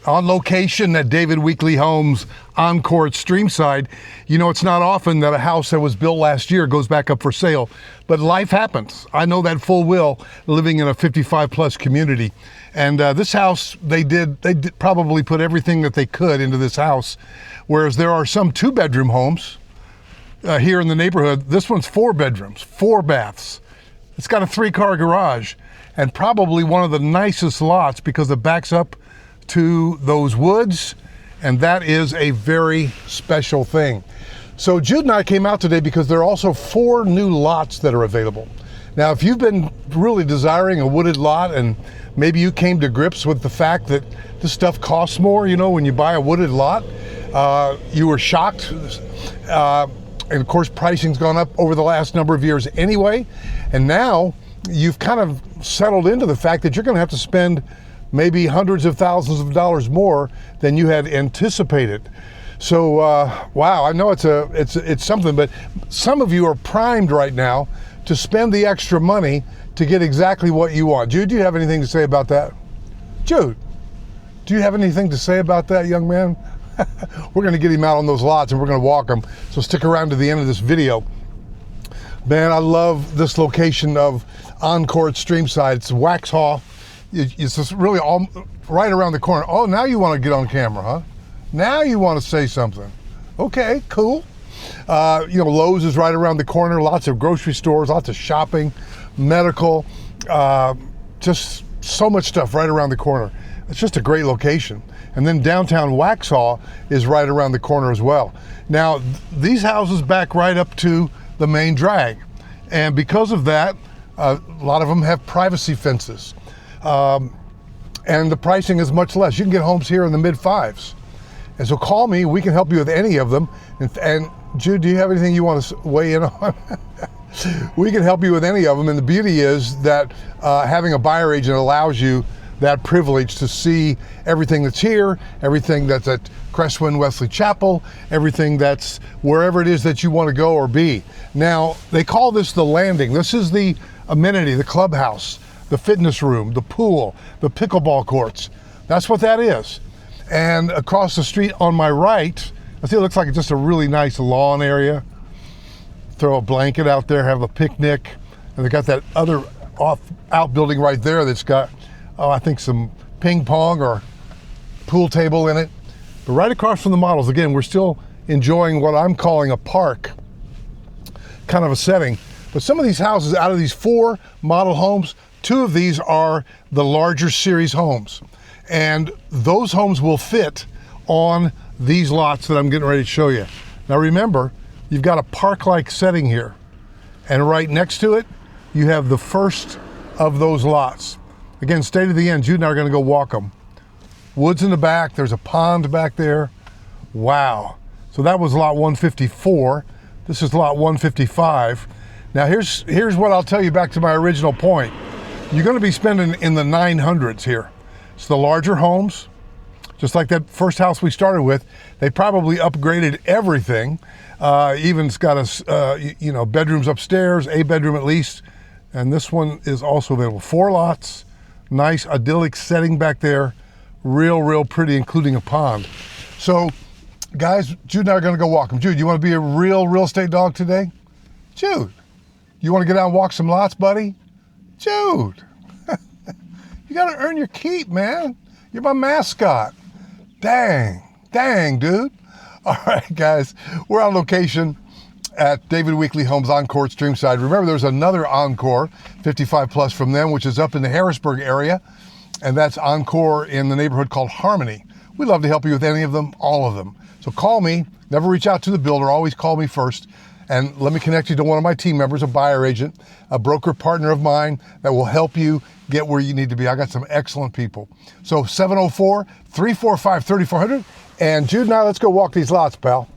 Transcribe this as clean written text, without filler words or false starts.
On location at David Weekley Homes, Encore at Streamside. You know, it's not often that a house that was built last year goes back up for sale, but life happens. I know that full well, living in a 55 plus community. And this house, they did probably put everything that they could into this house. Whereas there are some 2-bedroom homes here in the neighborhood. This one's 4 bedrooms, 4 baths. It's got a 3-car garage and probably one of the nicest lots because it backs up to those woods, and that is a very special thing. So Jude and I came out today because there are also 4 new lots that are available. Now, if you've been really desiring a wooded lot and maybe you came to grips with the fact that this stuff costs more, you know, when you buy a wooded lot, you were shocked. And of course, pricing's gone up over the last number of years anyway. And now you've kind of settled into the fact that you're going to have to spend maybe hundreds of thousands of dollars more than you had anticipated. So, wow, I know it's something, but some of you are primed right now to spend the extra money to get exactly what you want. Jude, do you have anything to say about that? Jude, do you have anything to say about that, young man? We're going to get him out on those lots and we're going to walk them. So stick around to the end of this video. Man, I love this location of Encore at Streamside. It's Waxhaw. It's just really all right around the corner. Oh, now you want to get on camera, huh? Now you want to say something. Okay, cool. You know, Lowe's is right around the corner. Lots of grocery stores, lots of shopping, medical, just so much stuff right around the corner. It's just a great location. And then downtown Waxhaw is right around the corner as well. Now, these houses back right up to the main drag. And because of that, a lot of them have privacy fences. And the pricing is much less. You can get homes here in the mid-5s. And so call me, we can help you with any of them. And Jude, do you have anything you want to weigh in on? We can help you with any of them. And the beauty is that having a buyer agent allows you that privilege to see everything that's here, everything that's at Crestwind Wesley Chapel, everything that's wherever it is that you want to go or be. Now, they call this the landing. This is the amenity, the clubhouse, the fitness room, the pool, the pickleball courts. That's what that is. And across the street on my right, I see it looks like just a really nice lawn area. Throw a blanket out there, have a picnic. And they got that other outbuilding right there that's got, oh, I think some ping pong or pool table in it. But right across from the models, again, we're still enjoying what I'm calling a park kind of a setting. But some of these houses, out of these 4 model homes, 2 of these are the larger series homes. And those homes will fit on these lots that I'm getting ready to show you. Now remember, you've got a park-like setting here. And right next to it, you have the first of those lots. Again, stay to the end. Jude and I are going to go walk them. Woods in the back. There's a pond back there. Wow. So that was lot 154. This is lot 155. Now here's what I'll tell you back to my original point. You're going to be spending in the 900s here. It's the larger homes, just like that first house we started with. They probably upgraded everything. Even it's got you know, bedrooms upstairs, a bedroom at least. And this one is also available. 4 lots, nice idyllic setting back there. Real pretty, including a pond. So guys, Jude and I are going to go walk them. Jude, you want to be a real estate dog today? Jude, you want to get out and walk some lots, buddy? Jude, you got to earn your keep, man. You're my mascot. Dang, dude. All right, guys, we're on location at David Weekley Homes Encore at Streamside. Remember, there's another Encore, 55 plus from them, which is up in the Harrisburg area, and that's Encore in the neighborhood called Harmony. We'd love to help you with any of them, all of them. So call me, never reach out to the builder, always call me first, and let me connect you to one of my team members, a buyer agent, a broker partner of mine that will help you get where you need to be. I got some excellent people. So 704-345-3400, and Jude and I, let's go walk these lots, pal.